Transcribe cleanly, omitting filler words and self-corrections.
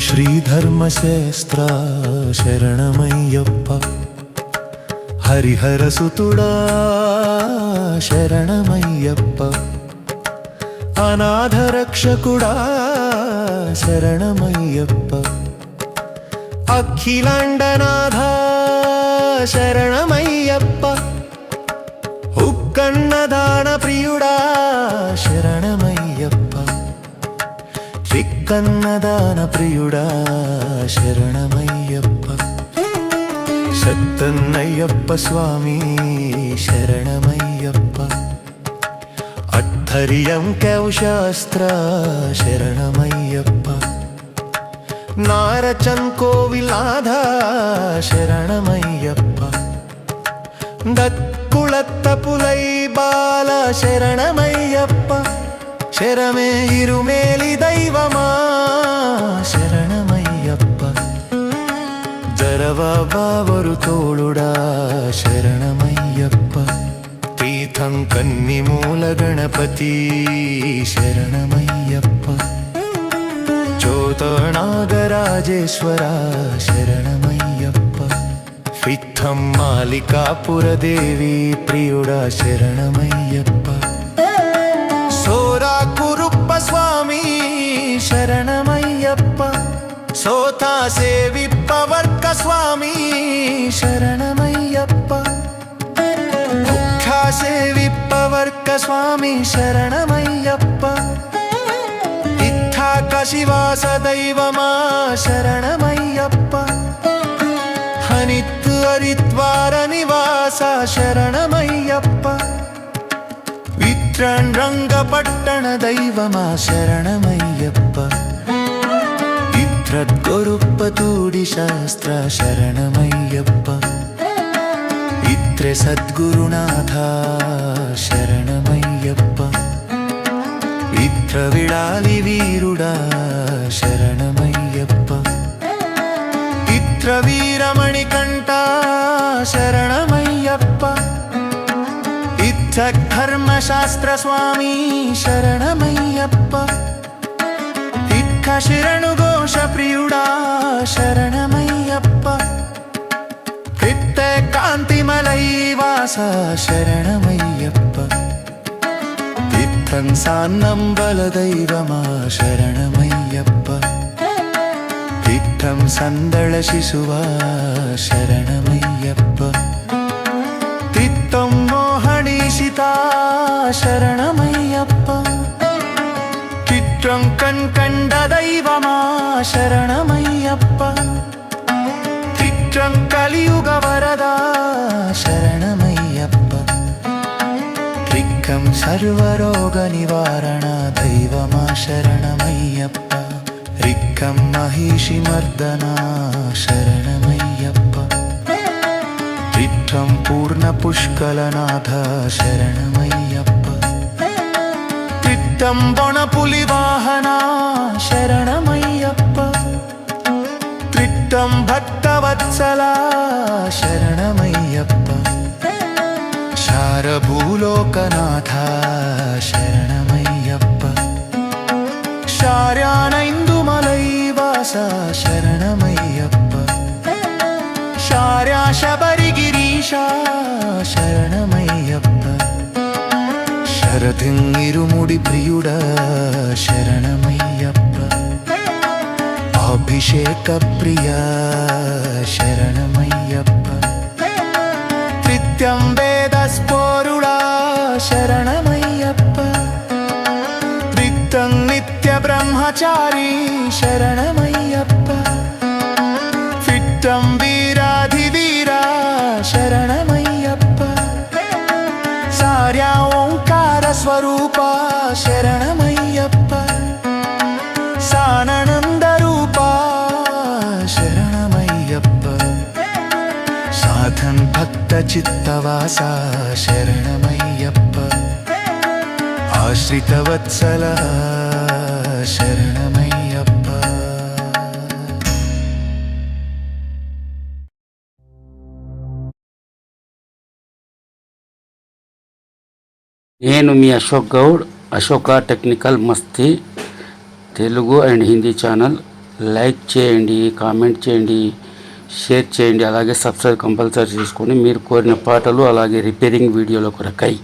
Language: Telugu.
శ్రీధర్మశాస్త్ర శరణమయ్యప్ప, హరిహరసుతుడా శరణమయ్యప్ప, అనాథరక్షకుడా శరణమయ్యప్ప, అఖిలాండనాథ శరణమయ్యప్ప, ఉక్కన్నదాన ప్రియుడా శరణమయ్యప్ప, చిక్కన్నదాన ప్రియుడా శరణమయ్యప్ప, శక్తన్నయ్యప్ప స్వామి శరణమయ్యప్ప, అట్టరియం కౌశాస్త్ర శరణమయ్యప్ప, నారచంకోవిలాధ శరణమయ్యప్ప, దత్కుళత్తపులై బాల శరణమయ్యప్ప, శరమే ఇరుమేలి దైవమా శరణమయ్యప్ప, జరవావరు తోళుడా శరణమయ్యప్ప, తీర్థం కన్నిమూల గణపతి శరణమయ్యప్ప, చోతనాగరాజేశ్వర శరణమయ్యప్ప, ఫిత్తం మాలికాపురదేవి ప్రియుడా శరణమయ్యప్ప, సోరాకురుప్ప స్వామి శరణమయ్యప్ప, సోతా సేవిప్పవర్క స్వామి శరణమయ్యప్ప, ముఖ్యా సేవిప్పవర్క స్వామి శరణమయ్యప్ప, ఇత్థాకశివాస దైవమా శరణమయ్యప్ప, హనిత్ హరిద్వార నివాస శరణమయ్యప్ప, రంగపట్టణ దైవమా శరణమయ్యప్ప, ఇత్రద్గురుప్పతూడి శాస్త్ర శరణమయ్యప్ప, ఇత్రె సద్గురునాథ శరణమయ్యప్ప, ఇత్ర విడాలి వీరుడా శరణమయ్యప్ప, ఇత్ర వీరమణికంఠ శరణమయ్యప్ప, ధర్మశాస్త్ర స్వామి శరణమయ్యప్ప, ఇక్క శరణు ఘోష ప్రియుడా శరణమయ్యప్ప, ఇత్త కాంతిమలై వాస శరణమయ్యప్ప, ఇత్తం సాన్నం బలదైవమా శరణమయ్యప్ప, ఇత్తం సందళ శిశువా శరణమయ్యప్ప, తిత్తం మోహనీషితా శరణమయ్యప్ప, చిత్రం కన్కండ దైవమా శరణమయ్యప్ప, చిత్రం కలియుగ వరదా శరణమయ్యప్ప, త్రిక్కం సర్వరోగ నివారణ దైవమా శరణమయ్యప్ప, రిక్కం మహిషి మర్దనా శరణమయ్యప్ప, త్రిత్వం పూర్ణ పుష్కలనాథ శరణమయ్యప్ప, త్రిత్తం బొణపులి వాహన శరణమయ్యప్ప, త్రిత్తం భక్తవత్సల శరణమయ్యప్ప, శారభూలోకనాథ శరణమయ్యప్ప, శార్యానైందుమలై వాస శరణమయ్యప్ప, శార్యా శబరిగిరీశ శరణమయ్యప్ప, శరతింగిరుముడి ప్రియుడా శరణమయ్యప్ప, అభిషేక ప్రియా శరణమయ్యప్ప, నిత్యం వేదస్ఫోరుడా శరణమయ్యప్ప, నిత్యం నిత్య బ్రహ్మచారి శరణమయ్యప్ప, ఫిత్తం వీరాధివీరా శరణమయ్యప్ప, సార్యా ఓంకార స్వరూప శరణమయ్యప్ప, సానంద రూప శరణమయ్యప్ప, సాధన్ భక్త చిత్తవాస శరణమయ్యప్ప, ఆశ్రిత వత్సల శరణమయ్యప్ప. నేను మీ Ashok Goud, Ashoka technical Masti Telugu and Hindi channel like చేయండి, కామెంట్ చేయండి, షేర్ చేయండి. అలాగే సబ్స్క్రైబ్ కంపల్సరీ చేసుకోండి. మీరు కోరిన పాటలు అలాగే రిపేరింగ్ వీడియోల కొరకై.